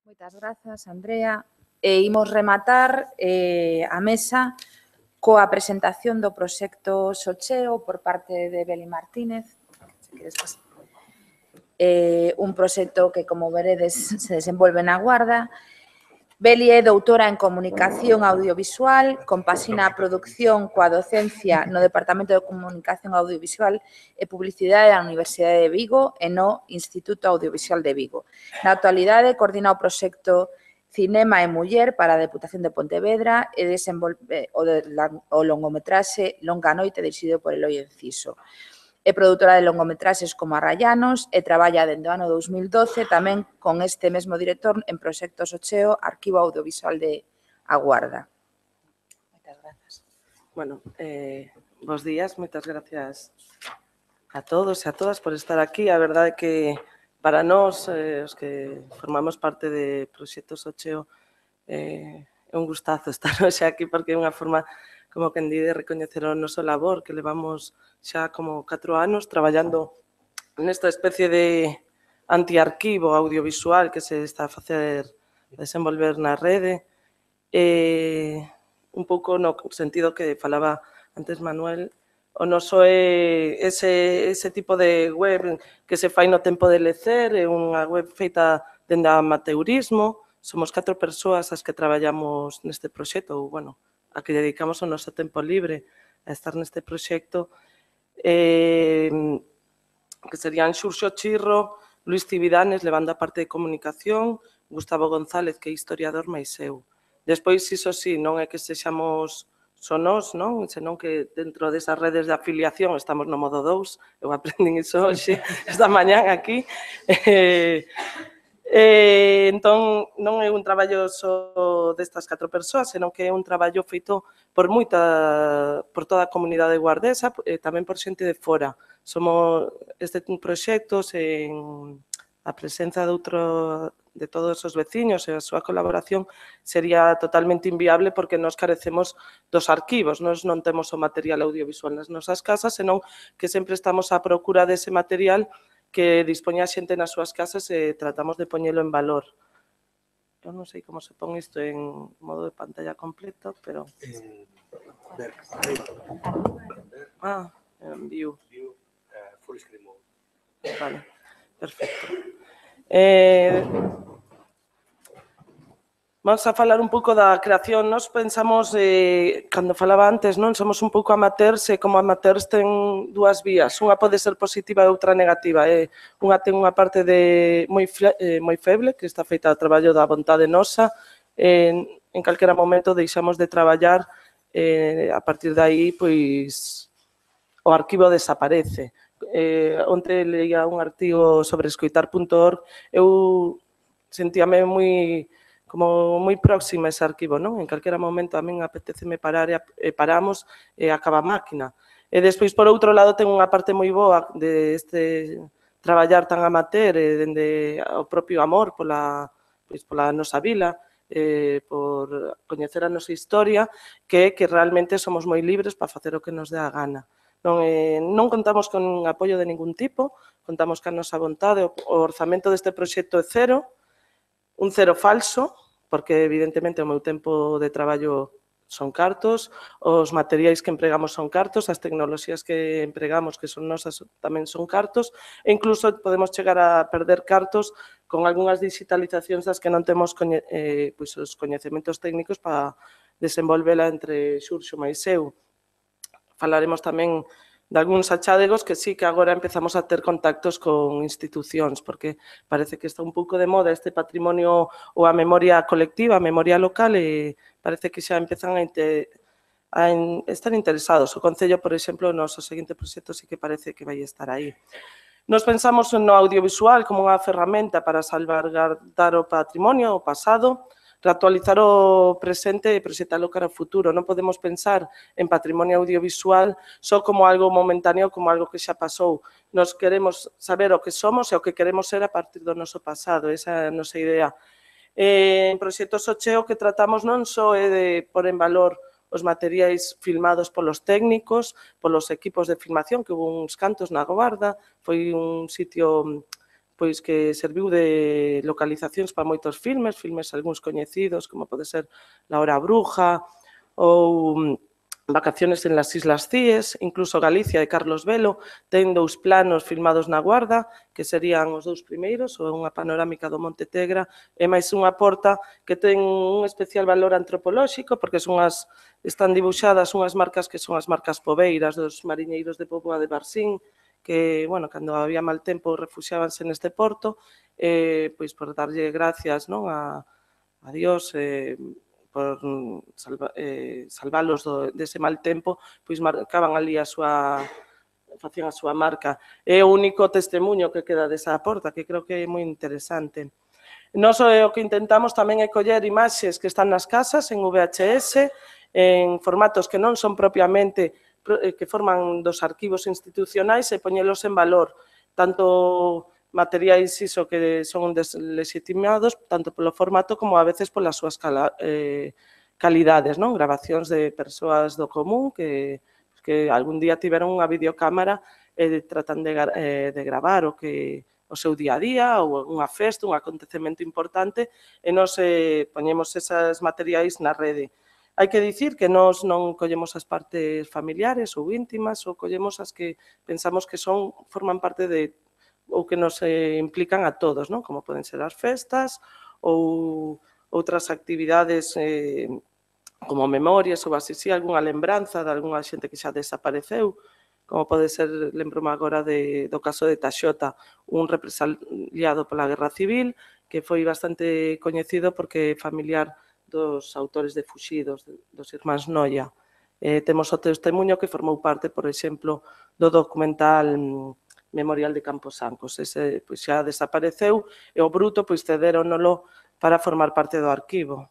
Moitas grazas, Andrea. Imos rematar a mesa coa presentación do proxecto Socheo por parte de Beli Martínez. Un proxecto que, como veredes, se desenvolve na Guarda. Beli é doutora en Comunicación Audiovisual, compaxina a produción coa docencia no Departamento de Comunicación Audiovisual e Publicidade da Universidade de Vigo e no Instituto Audiovisual de Vigo. Na actualidade, coordina o proxecto Cinema e Muller para a Deputación de Pontevedra e desenvolve o longometraxe Longa Noite, dirixido por Eloi Enciso. É produtora de longometraxes como Arrayanos e traballa dende o ano 2012 tamén con este mesmo director en proxectos Socheo, Arquivo Audiovisual de A Guarda. Moitas grazas. Bueno, bos días, moitas gracias a todos e a todas por estar aquí. A verdade é que para nós, os que formamos parte de proxectos Socheo, é un gustazo estar hoxe aquí porque é unha forma, como quen di, de recoñecer o noso labor, que levamos xa como 4 anos traballando nesta especie de antiarquivo audiovisual que se está a facer desenvolver na rede. Un pouco no sentido que falaba antes Manuel, o noso é ese tipo de web que se fai no tempo de lecer, é unha web feita dende o amateurismo. Somos 4 persoas as que traballamos neste proxecto, ou, bueno, a que dedicamos o noso tempo libre a estar neste proxecto, que serían Xurxo Chirro, Luis Cividanes, levando a parte de comunicación, Gustavo González, que é historiador, máis eu. Despois, iso sí, non é que sexamos só nós, non? Senón que dentro desas redes de afiliación estamos no modo 2, eu aprendín iso hoxe, esta mañán aquí. Entón, non é un traballo só destas 4 persoas, senón que é un traballo feito por toda a comunidade guardesa e tamén por xente de fora. Somos este proxecto en a presenza de todos os veciños e a súa colaboración sería totalmente inviable porque nós carecemos dos arquivos, nós non temos o material audiovisual nas nosas casas, senón que sempre estamos á procura dese material que dispoña a xente nas súas casas e tratamos de poñelo en valor. Eu non sei como se pon isto en modo de pantalla completo, pero... en view. Full screen mode. Vale, perfecto. Vamos a falar un pouco da creación. Nos pensamos, cando falaba antes, non somos un pouco amateurs e como amateurs ten dúas vías. Unha pode ser positiva e outra negativa. Unha ten unha parte moi feble, que está feita a traballo da vontade nosa. En calquera momento deixamos de traballar, a partir de aí, pois, o arquivo desaparece. Onte leía un artigo sobre escoitar.org, eu sentíame moi próxima a ese arquivo, non? En calquera momento a min apeteceme parar e paramos e acaba a máquina. E despois, por outro lado, ten unha parte moi boa deste traballar tan amateur e dende o propio amor pola nosa vila, por coñecer a nosa historia, que é que realmente somos moi libres para facer o que nos dé a gana. Non contamos con apoio de ningún tipo, contamos ca nosa vontade, o orzamento deste proxecto é cero, un cero falso, porque evidentemente o meu tempo de traballo son cartos, os materiais que empregamos son cartos, as tecnoloxías que empregamos, que son nosas, tamén son cartos, e incluso podemos chegar a perder cartos con algunhas digitalizacións das que non temos os coñecementos técnicos para desenvolvela entre Xurxo máis eu. Falaremos tamén de algúns achádegos que sí que agora empezamos a ter contactos con institucións, porque parece que está un pouco de moda este patrimonio ou a memoria colectiva, a memoria local, e parece que xa empezan a estar interesados. O Concello, por exemplo, o noso seguinte proxecto sí que parece que vai estar aí. Nos pensamos no audiovisual como unha ferramenta para salvaguardar o patrimonio, o pasado, reactualizar o presente e proxectalo cara ao futuro. Non podemos pensar en patrimonio audiovisual só como algo momentáneo, como algo que xa pasou. Nos queremos saber o que somos e o que queremos ser a partir do noso pasado. Esa é a nosa idea. En Proxecto Socheo que tratamos non só é de pôr en valor os materiais filmados polos técnicos, polos equipos de filmación, que hubo uns cantos na Guarda, foi un sitio pois que serviu de localizacións para moitos filmes algúns coñecidos, como pode ser La Hora Bruja ou Vacaciones en las Islas Cíes, incluso Galicia de Carlos Velo, ten 2 planos filmados na Guarda, que serían os 2 primeiros, ou unha panorámica do Monte Tegra, e máis unha porta que ten un especial valor antropolóxico, porque están dibuixadas unhas marcas que son as marcas poveiras dos mariñeiros de Póvoa de Varzín, que, bueno, cando había mal tempo refuxiábanse neste porto, pois por darlle gracias, non, a Dios, por salvalos dese mal tempo, pois marcaban ali facían a súa marca. É o único testemunho que queda desa porta, que creo que é moi interesante. Nós o que intentamos tamén é coller imaxes que están nas casas en VHS, en formatos que non son propiamente, que forman dos arquivos institucionais e poñelos en valor, tanto materiais iso que son deslegitimados tanto polo formato como a veces polas súas calidades, non? Grabacións de persoas do común que algún día tiveron unha videocámara e tratan de gravar o seu día a día ou unha festa, un acontecemento importante e nos poñemos esos materiais na rede. Hai que dicir que nós non collemos as partes familiares ou íntimas ou collemos as que pensamos que forman parte de ou que nos implican a todos, non? Como poden ser as festas ou outras actividades como memorias ou así, algunha lembranza de algunha xente que xa desapareceu, como pode ser, lembro-me agora do caso de Taxota, un represaliado pola Guerra Civil, que foi bastante coñecido porque é familiar dos autores de Fuxidos, dos irmáns Noia. Temos o testemunho que formou parte, por exemplo, do documental Memorial de Camposancos. Ese pois, xa desapareceu e o bruto pois, cedéronolo para formar parte do arquivo.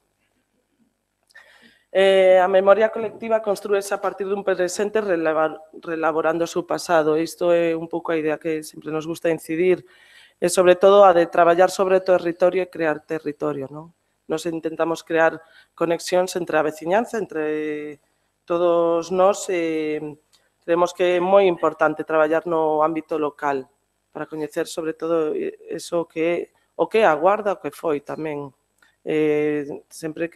A memoria colectiva construíse a partir dun presente relaborando o seu pasado. Isto é un pouco a idea que sempre nos gusta incidir e, sobre todo, a de traballar sobre o territorio e crear territorio. Nos intentamos crear conexións entre a veciñanza, entre todos nós e creemos que é moi importante traballar no ámbito local para coñecer, sobre todo, eso que é a Guarda, o que foi tamén. Sempre,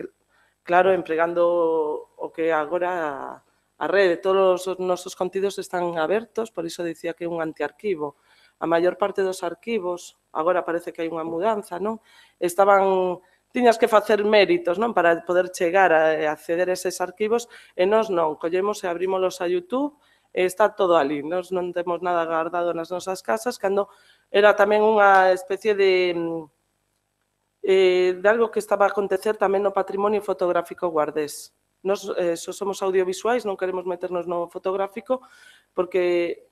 claro, empregando o que agora a rede. Todos os nosos contidos están abertos, por iso dicía que é un antiarquivo. A maior parte dos arquivos, agora parece que hai unha mudanza, non? Tiñas que facer méritos, non? Para poder chegar a acceder a eses arquivos e nós non, collemos e abrímolos a YouTube e está todo ali. Nós non temos nada guardado nas nosas casas, cando era tamén unha especie de algo que estaba a acontecer tamén no patrimonio fotográfico guardés. Nós só somos audiovisuais, non queremos meternos no fotográfico, porque,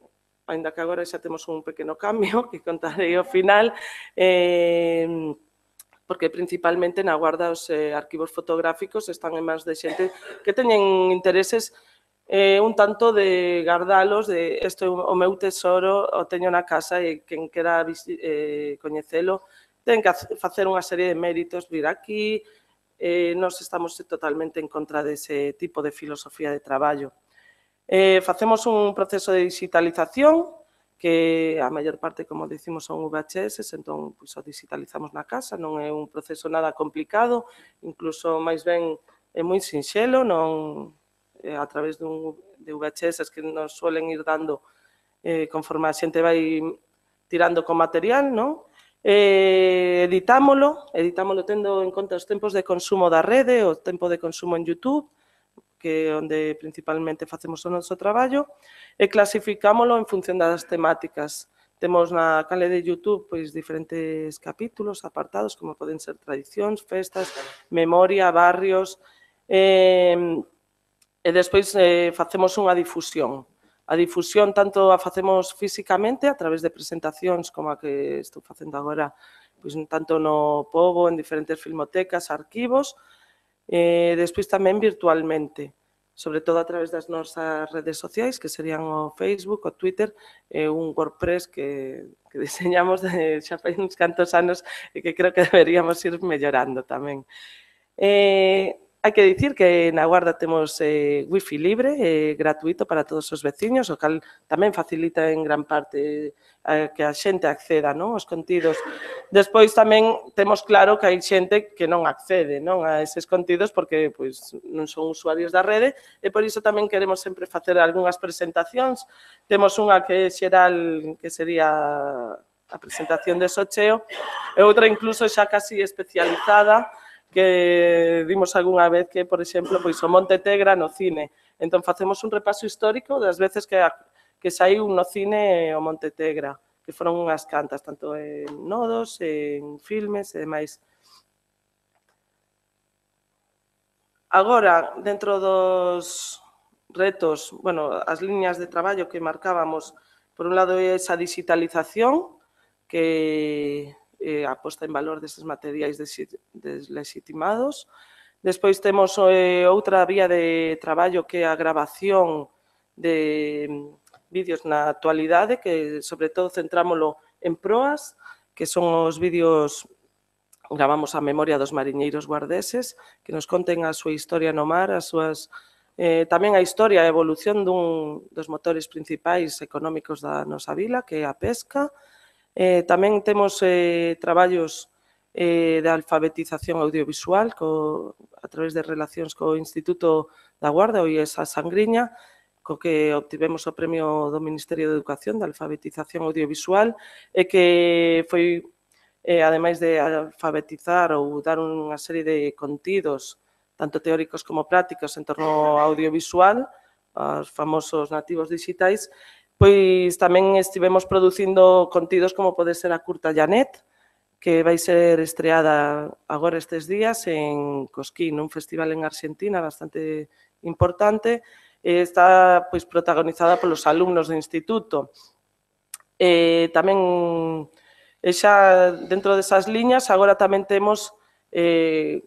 ainda que agora xa temos un pequeno cambio, que contarei ao final, porque principalmente na Guarda os arquivos fotográficos están en mans de xente que teñen intereses un tanto de gardalos, de isto é o meu tesoro, o teño na casa e quen quera coñecelo ten que facer unha serie de méritos, vir aquí. Nós estamos totalmente en contra dese tipo de filosofía de traballo. Facemos un proceso de digitalización que a maior parte, como dicimos, son VHS, entón o digitalizamos na casa, non é un proceso nada complicado, incluso máis ben é moi sinxelo, non a través de VHS que nos suelen ir dando conforme a xente vai tirando con material, non? Editámolo tendo en conta os tempos de consumo da rede, o tempo de consumo en YouTube, que é onde principalmente facemos o noso traballo, e clasificámolo en función das temáticas. Temos na canle de YouTube pois diferentes capítulos, apartados, como poden ser tradicións, festas, memoria, barrios, e despois facemos unha difusión. A difusión tanto a facemos físicamente a través de presentacións como a que estou facendo agora, pois tanto no Pobo, en diferentes filmotecas, arquivos, e despois tamén virtualmente, sobre todo a través das nosas redes sociais, que serían o Facebook, o Twitter e un WordPress que diseñamos xa fai uns cantos anos e que creo que deberíamos ir mellorando tamén. Hai que dicir que na Guarda temos wifi libre, gratuito para todos os veciños, o cal tamén facilita en gran parte que a xente acceda, non, aos contidos. Despois tamén temos claro que hai xente que non accede, non, a eses contidos porque pois, non son usuarios da rede e por iso tamén queremos sempre facer algunhas presentacións. Temos unha que é xeral, que sería a presentación de Socheo, e outra incluso xa casi especializada, que vimos algunha vez que, por exemplo, pois o Monte Tegra no cine. Entón, facemos un repaso histórico das veces que saiu no cine o Monte Tegra, que foron unhas cantas, tanto en nodos, en filmes e demais. Agora, dentro dos retos, bueno, as liñas de traballo que marcábamos, por un lado, é esa digitalización, que a posta en valor deses materiais deslegitimados. Despois temos outra vía de traballo que é a grabación de vídeos na actualidade, que sobre todo centrámoslo en proas, que son os vídeos, gravamos a memoria dos mariñeiros guardeses, que nos conten a súa historia no mar, as súas tamén a historia e a evolución dun dos motores principais económicos da nosa vila, que é a pesca. Tamén temos traballos de alfabetización audiovisual a través de relacións co Instituto da Guarda, o IES a Sangriña, co que obtivemos o premio do Ministerio de Educación de alfabetización audiovisual e que foi, ademais de alfabetizar ou dar unha serie de contidos, tanto teóricos como prácticos, en torno ao audiovisual, aos famosos nativos digitais, pois tamén estivemos producindo contidos como pode ser a curta Janet, que vai ser estreada agora estes días en Cosquín, un festival en Argentina bastante importante. Está pois protagonizada polos alumnos do instituto. Tamén, xa dentro desas liñas, agora tamén temos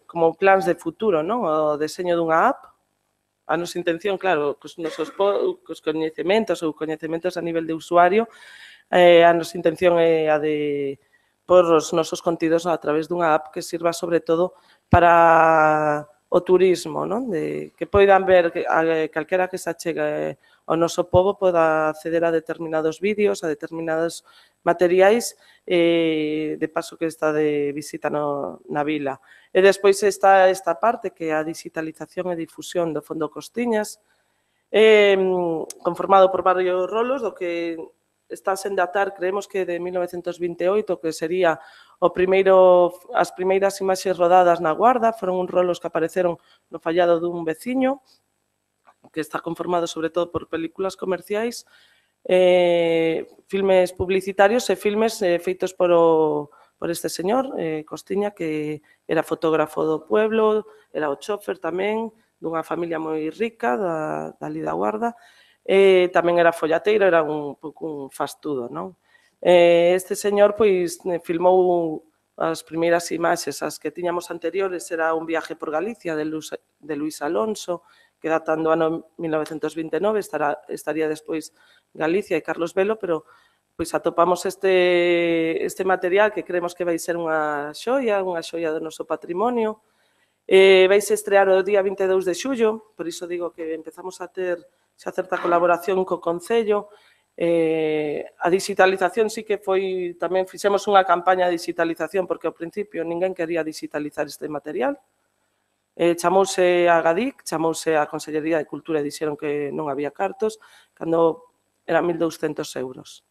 como plans de futuro, non? O deseño dunha app. A nosa intención, claro, cos nosos coñecementos ou coñecementos a nivel de usuario, a nosa intención é a de pôr os nosos contidos a través dunha app que sirva sobre todo para o turismo, non? Que poidan ver, calquera que se achegue ao noso pobo poda acceder a determinados vídeos, a determinados materiais, de paso que está de visita na vila. E despois está esta parte que é a digitalización e difusión do Fondo Costiñas, conformado por varios rolos, do que está sen datar, creemos que de 1928, que sería as primeiras imaxes rodadas na Guarda, foron uns rolos que apareceron no fallado dun veciño, que está conformado sobre todo por películas comerciais, filmes publicitarios e filmes feitos por este señor, Costiña, que era fotógrafo do pueblo, era o chofer tamén, dunha familia moi rica, dali da Guarda, tamén era follateiro, era un pouco un fastudo, non? Este señor, pois, filmou as primeiras imaxes, as que tiñamos anteriores, era un viaje por Galicia de Luis Alonso, que datan do ano 1929, estaría despois Galicia e Carlos Velo, pero pois atopamos este material que creemos que vai ser unha xoia do noso patrimonio. Vais estrear o día 22 de xullo, por iso digo que empezamos a ter xa certa colaboración co Concello. A digitalización sí que foi, tamén fixemos unha campaña de digitalización, porque ao principio ninguén quería digitalizar este material. Chamouse a GADIC, chamouse a Consellería de Cultura e dixeron que non había cartos, cando eran 1.200 euros.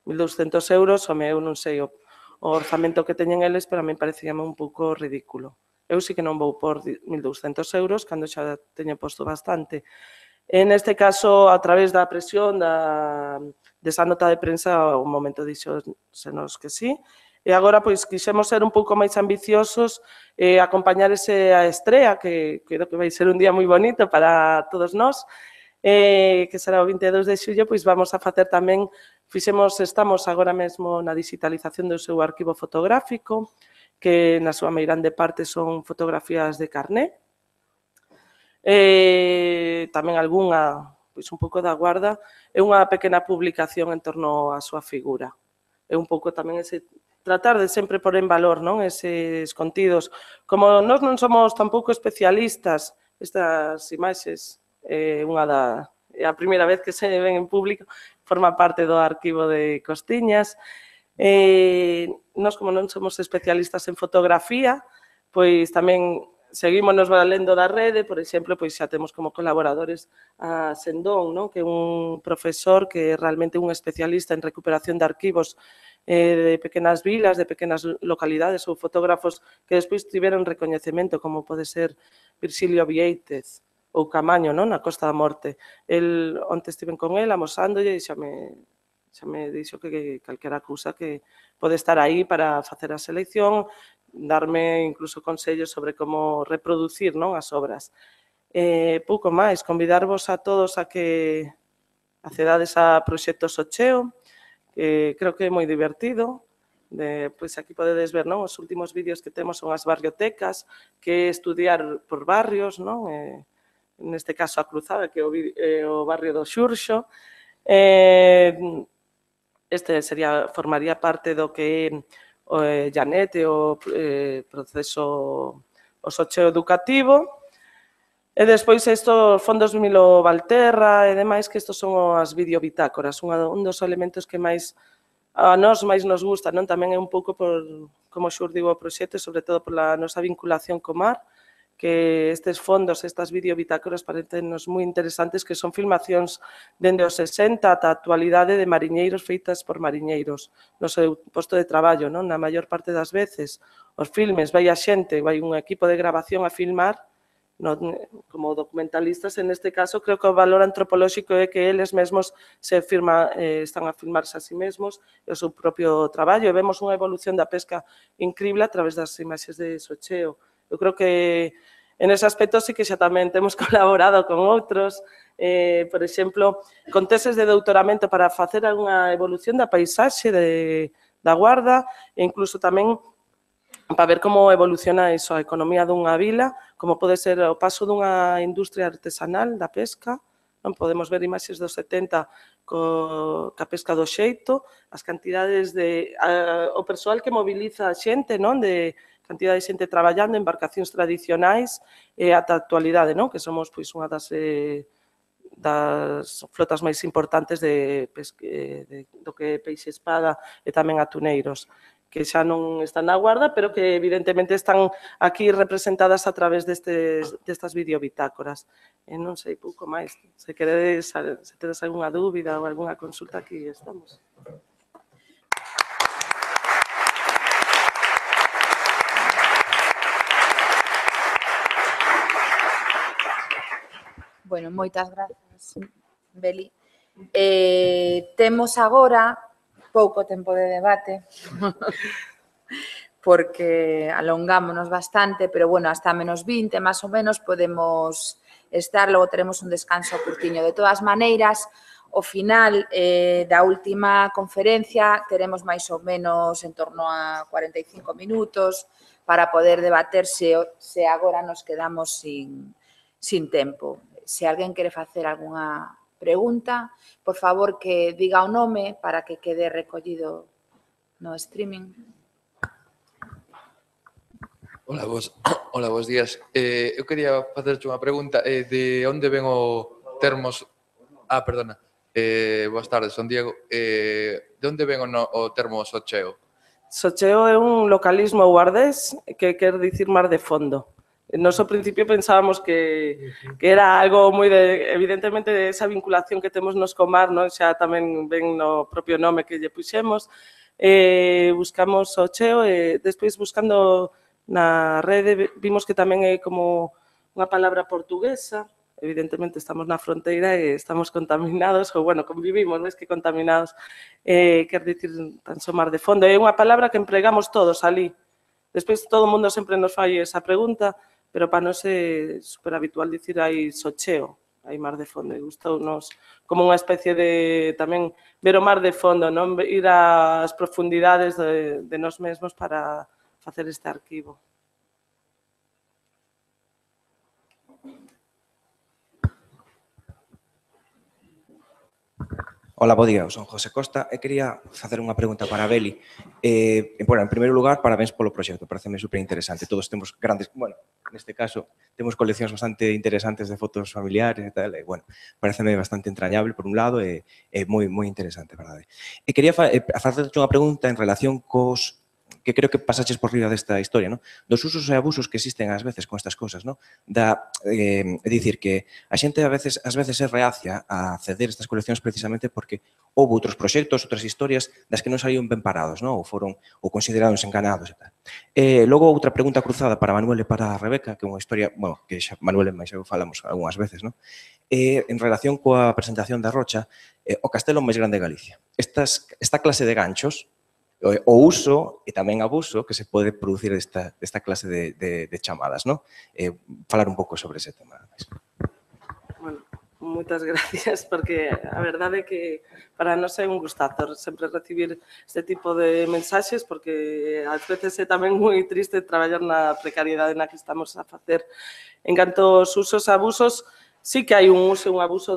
1.200 euros, home, eu non sei o orzamento que teñen eles, pero a mí parecíame un pouco ridículo. Eu sí que non vou por 1.200 euros, cando xa teño posto bastante. En este caso, a través da presión desa nota de prensa, o momento dixosenos que sí. E agora, pois, quixemos ser un pouco máis ambiciosos e acompañar a estrea, que creo que vai ser un día moi bonito para todos nós, que será o 22 de xullo, pois vamos a facer tamén, estamos agora mesmo na digitalización do seu arquivo fotográfico, que na súa meirande parte son fotografías de carné, tamén algunha, pois un pouco da Guarda, é unha pequena publicación en torno á súa figura. É un pouco tamén ese tratar de sempre pôr en valor, non, eses contidos. Como nós non somos tampouco especialistas, estas imaxes é a primeira vez que se ven en público, forma parte do arquivo de Costiñas. Nós, como non somos especialistas en fotografía, pois tamén seguímonos valendo da rede, por exemplo, pois xa temos como colaboradores a Sendón, non? Que é un profesor que é realmente un especialista en recuperación de arquivos de pequenas vilas, de pequenas localidades ou fotógrafos que despois tiveron recoñecemento, como pode ser Virxilio Viéitez ou Camaño, non? Na Costa da Morte. Onte estiven con el amosándolle e xa me dixo que calquera cousa que pode estar aí para facer a selección, darme incluso consellos sobre como reproducir, non, as obras. Pouco máis, convidarvos a todos a que accedades a Proxecto Socheo, que creo que é moi divertido. Pois aquí podedes ver, non, os últimos vídeos que temos son as barriotecas, que é estudiar por barrios, non, neste caso a Cruzada, que é o barrio do Xurxo. Este formaría parte do que é o Llanet e o proceso, o socheo educativo. E despois estos fondos Milo Valterra e demais, que estos son as videobitácoras, un dos elementos que máis a nós máis nos gusta, non? Tamén é un pouco por como xurdiu o proxecto, sobre todo pola nosa vinculación co mar, que estes fondos, estas videobitácoras parecennos moi interesantes, que son filmacións dende os 60 ata a actualidade de mariñeiros feitas por mariñeiros no seu posto de traballo, non? Na maior parte das veces, os filmes, vai a xente, vai un equipo de grabación a filmar, como documentalistas, en este caso, creo que o valor antropolóxico é que eles mesmos están a filmarse a sí mesmos e o seu propio traballo, e vemos unha evolución da pesca increíble a través das imaxes de Socheo. Eu creo que en ese aspecto sí que xa tamén temos colaborado con outros, por exemplo, con teses de doutoramento para facer unha evolución da paisaxe da Guarda e incluso tamén para ver como evoluciona iso, a economía dunha vila, como pode ser o paso dunha industria artesanal da pesca, non podemos ver imaxes dos 70 ca pesca do xeito, as cantidades o persoal que moviliza a xente, non, de cantidad de xente traballando, embarcacións tradicionais e ata a actualidade, non, que somos pois unha das flotas máis importantes do que é peixe espada e tamén atuneiros, que xa non están na Guarda, pero que evidentemente están aquí representadas a través destas videobitácoras. E non sei pouco máis. Se queredes, se tedes algunha dúbida ou algunha consulta, aquí estamos. Bueno, moitas grazas, Beli. Temos agora pouco tempo de debate, porque alongámonos bastante, pero, bueno, hasta menos 20, máis ou menos, podemos estar, logo teremos un descanso curtiño. De todas maneiras, ao final da última conferencia teremos máis ou menos en torno a 45 minutos para poder debater se agora nos quedamos sin tempo. Se alguén quere facer algunha pregunta, por favor que diga o nome para que quede recollido no streaming. Hola, bos días. Eu quería facerche unha pregunta. De onde ven o termos... perdona. Boas tardes, son Diego. De onde ven o termo socheo? Socheo é un localismo guardés que quer dicir mar de fondo. Nos ao principio pensábamos que era algo moi evidentemente, de esa vinculación que temos nos co mar, non? Xa tamén ven no propio nome que lle puxemos. Buscamos Socheo e despois buscando na rede vimos que tamén é como unha palabra portuguesa. Evidentemente estamos na fronteira e estamos contaminados, ou, bueno, convivimos, máis que contaminados. Quer dicir tan só mar de fondo. É unha palabra que empregamos todos ali. Despois todo o mundo sempre nos fai esa pregunta, pero para nós é super habitual dicir hai Socheo, hai mar de fondo, e gustounos como unha especie de tamén ver o mar de fondo, non, ir ás profundidades de nós mesmos para facer este arquivo. Ola, bo día, eu son José Costa e quería facer unha pregunta para a Beli. Bueno, en primeiro lugar, parabéns polo proxecto, pareceme superinteresante. Todos temos grandes, bueno, neste caso, temos coleccións bastante interesantes de fotos familiares e tal, e, bueno, pareceme bastante entrañable por un lado e moi interesante, verdade. E quería facerche unha pregunta en relación cos que creo que pasaches por riba desta historia, ¿no? Dos usos e abusos que existen ás veces con estas cosas, ¿no? É dicir, que a xente ás veces é reacia a ceder estas coleccións precisamente porque houve outros proxectos, outras historias das que non saíron ben parados, ¿no? Ou considerados enganados e tal. Logo, outra pregunta cruzada para Manuel e para a Rebeca, que é unha historia, bueno, que xa Manuel e máis eu falamos algunhas veces, ¿no? En relación coa presentación da Rocha, o castelo máis grande de Galicia. Esta clase de ganchos, o uso e tamén abuso que se pode producir desta clase de chamadas, ¿no? Falar un pouco sobre ese tema. Bueno, moitas gracias, porque a verdade é que para nós é un gustazo sempre recibir este tipo de mensaxes, porque ás veces é tamén moi triste traballar na precariedade na que estamos a facer. En canto aos usos e abusos, sí que hai un uso e un abuso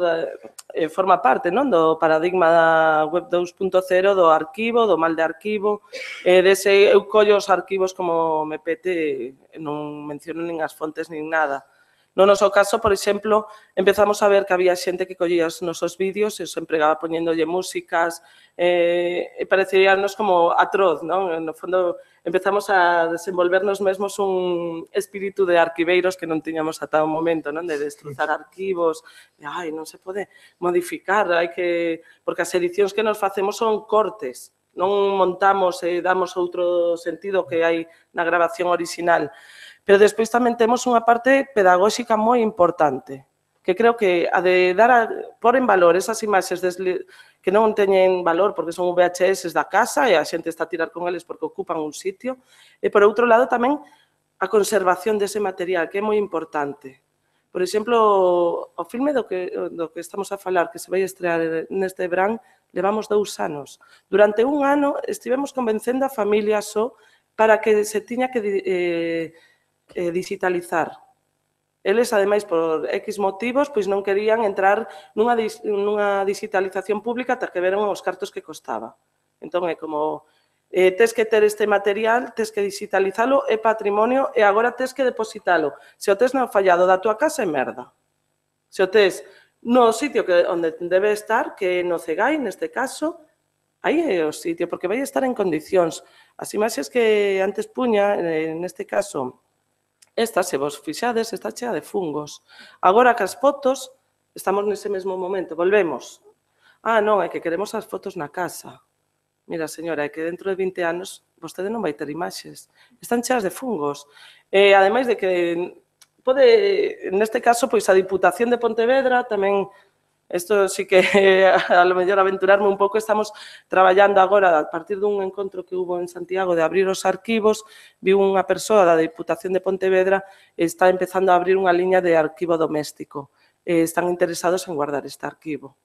forma parte, non, do paradigma da web 2.0, do arquivo, do mal de arquivo, eu collo os arquivos como me pete, non menciono nin as fontes nin nada. No noso caso, por exemplo, empezamos a ver que había xente que collía os nosos vídeos e os empregaba poñéndolle músicas, e pareceríanos como atroz, non? No fondo, empezamos a desenvolvernos mesmos un espírito de arquiveiros que non tiñamos ata o momento, non? De destruzar arquivos, de, non se pode modificar, porque as edicións que nos facemos son cortes, non montamos e damos outro sentido que hai na grabación original. Pero despois tamén temos unha parte pedagóxica moi importante, que creo que a de pôr en valor esas imaxes que non teñen valor porque son VHS da casa e a xente está a tirar con eles porque ocupan un sitio, e por outro lado tamén a conservación dese material, que é moi importante. Por exemplo, o filme do que estamos a falar, que se vai estrear neste verán, levamos 2 anos. Durante un ano estivemos convencendo a familia só para que se tiña que digitalizar. Eles, ademais, por X motivos, pois non querían entrar nunha digitalización pública ata que veron os cartos que costaba. Entón, é como, tes que ter este material, tes que digitalizalo, é patrimonio e agora tes que depositalo. Se o tes non fallado da túa casa, é merda. Se o tes no sitio onde debe estar, que é no Cegai, neste caso, aí é o sitio, porque vai estar en condicións. As imaxes que antes puña, neste caso, esta, se vos fixades, está chea de fungos. Agora que as fotos, estamos nese mesmo momento, volvemos. Non, é que queremos as fotos na casa. Mira, señora, é que dentro de 20 anos vostede non vai ter imaxes. Están cheas de fungos. Ademais de que pode, neste caso, pois a Diputación de Pontevedra tamén. Isto sí que, a lo mellor, aventurarme un pouco, estamos traballando agora, a partir dun encontro que hubo en Santiago de abrir os arquivos, viu unha persoa da Diputación de Pontevedra e está empezando a abrir unha liña de arquivo doméstico. Están interesados en guardar este arquivo.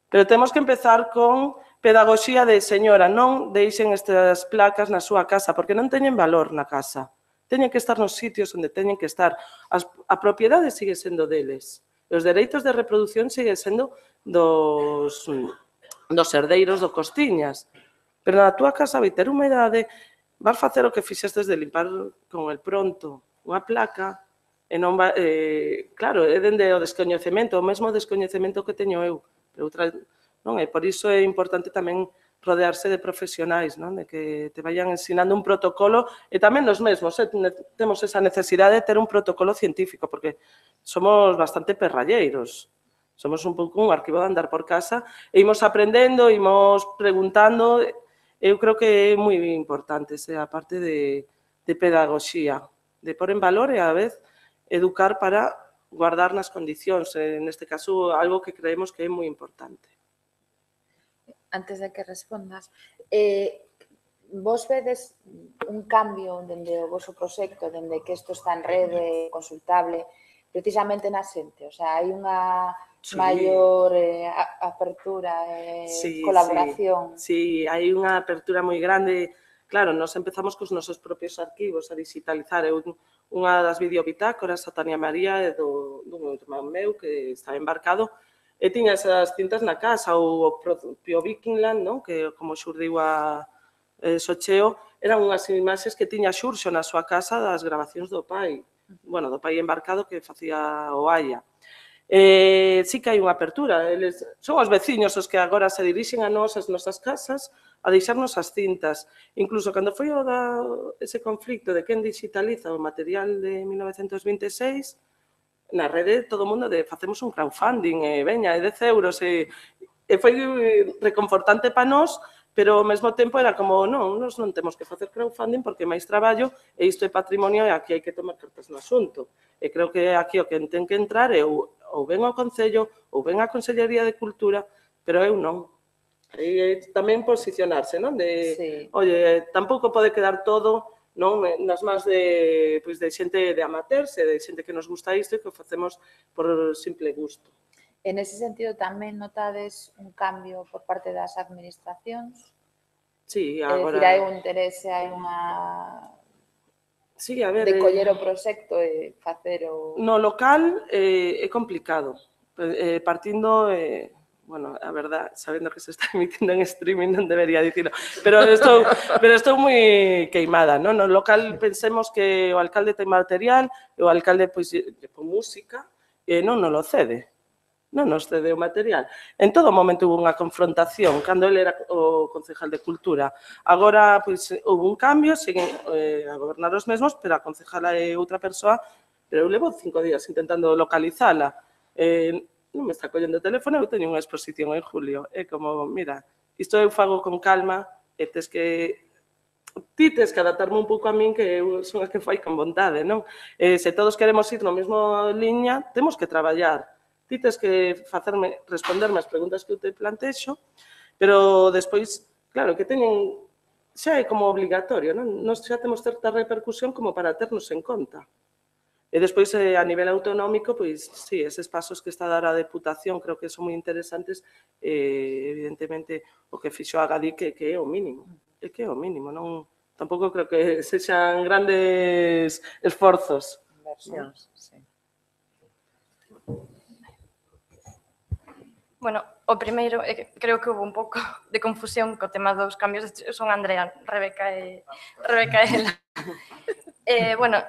Pero temos que empezar con pedagogía de, señora, non deixen estas placas na súa casa, porque non teñen valor na casa. Teñen que estar nos sitios onde teñen que estar. A propiedade sigue sendo deles. Os dereitos de reproducción siguen sendo dos herdeiros do Costiñas. Pero na túa casa vai ter unha idade, vas facer o que fixestes de limpar con el pronto unha placa, e non va, claro, é dende o descoñecemento, o mesmo descoñecemento que teño eu. Non é? Por iso é importante tamén rodearse de profesionais, non? De que te vayan ensinando un protocolo, e tamén nos mesmos, temos esa necesidade de ter un protocolo científico, porque somos bastante perralleiros. Somos un pouco un arquivo de andar por casa, e imos aprendendo, imos preguntando. Eu creo que é moi importante esa parte de pedagogía, de pôr en valor e, a vez, educar para guardar nas condicións. Neste caso, algo que creemos que é moi importante. Antes de que respondas, vos vedes un cambio dende o vosso proxecto, dende que isto está en rede, consultable, precisamente na xente? O sea, hai unha maior apertura e colaboración? Sí, hai unha apertura moi grande. Claro, nos empezamos cos nosos propios arquivos a digitalizar. Unha das videobitácoras, a Tania María, dun irmán meu que está embarcado, E tiña esas cintas na casa, ou o propio Vikingland, non? Que como xurdiu a Socheo, eran unhas imaxes que tiña Xurxo na súa casa das grabacións do pai. Bueno, do pai embarcado que facía o Aia. Sí que hai unha apertura. Eles son os veciños os que agora se dirixen a nós, as nosas casas, a deixarnos as cintas. Incluso cando foi ese conflicto de quen digitaliza o material de 1926, na rede todo o mundo facemos un crowdfunding, veña, 10 euros, e foi reconfortante para nós, pero ao mesmo tempo era como, non, nós non temos que facer crowdfunding porque é máis traballo e isto é patrimonio e aquí hai que tomar cartas no asunto. E creo que aquí o que ten que entrar é ou ben ao Concello ou ben á Consellería de Cultura, pero eu non. E tamén posicionarse, non? De, oye, tampouco pode quedar todo non nas mans de xente de amateurs e de xente que nos gusta isto e que o facemos por simple gusto. En ese sentido, tamén notades un cambio por parte das administracións? Sí, É agora... dicir, hai un interese, hai unha... Sí, a ver... De coller o proxecto e facer o... No local é complicado. Partindo... Bueno, a verdad, sabendo que se está emitindo en streaming non debería dicirlo, pero estou moi queimada, non? No local pensemos que o alcalde ten material e o alcalde pois pon música e non nos lo cede, non nos cede o material. En todo momento hubo unha confrontación cando ele era o concejal de Cultura. Agora pois houve un cambio, siguen a gobernar os mesmos, pero a concejala é outra persoa, pero eu levo 5 días intentando localizala. Non me está collendo o teléfono, eu teño unha exposición en julio. É como, mira, isto eu fago con calma e ti tes que adaptarme un pouco a min, que eu son a que fai con vontade, non? Se todos queremos ir na mesma liña, temos que traballar. Ti tes que responderme as preguntas que eu te plantexo, pero despois, claro, que teñen, xa é como obligatorio, non? Nos xa temos certa repercusión como para ternos en conta. E despois, a nivel autonómico, pois, sí, eses pasos que está a dar a Deputación creo que son moi interesantes. Evidentemente, o que fixo a Gadí que é o mínimo. É que é o mínimo, non? Tampouco creo que sexan grandes esforzos. Inversións, sí. Bueno, o primeiro, creo que houve un pouco de confusión co tema dos cambios. Son Andrea, Rebeca e ela. Bueno,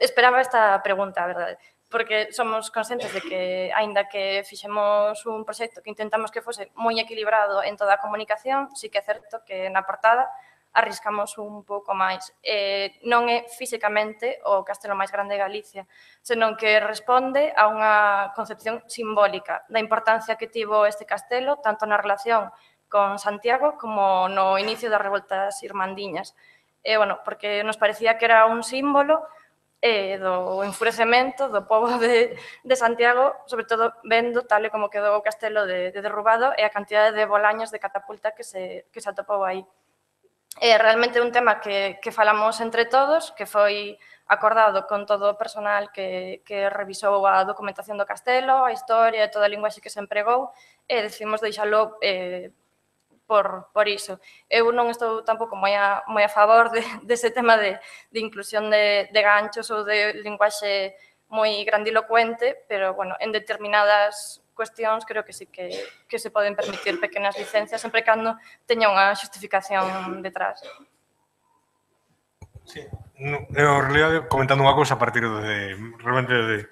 esperaba esta pregunta, a verdade, porque somos conscientes de que, aínda que fixemos un proxecto que intentamos que fose moi equilibrado en toda a comunicación, sí que é certo que na portada arriscamos un pouco máis. Non é físicamente o castelo máis grande de Galicia, senón que responde a unha concepción simbólica da importancia que tivo este castelo, tanto na relación con Santiago como no inicio das revoltas irmandiñas. Bueno, porque nos parecía que era un símbolo do enfurecemento do pobo de Santiago, sobre todo vendo tal e como quedou o castelo de derrubado e a cantidade de bolaños de catapulta que se atopou aí. Realmente é un tema que falamos entre todos, que foi acordado con todo o personal que revisou a documentación do castelo, a historia e toda a linguaxe que se empregou, e decidimos deixalo por iso. Eu non estou tampouco moi a favor dese tema de inclusión de ganchos ou de linguaxe moi grandilocuente, pero, bueno, en determinadas cuestións creo que sí que se poden permitir pequenas licencias, sempre cando teña unha xustificación detrás. Sí, en realidad, comentando unha cousa a partir realmente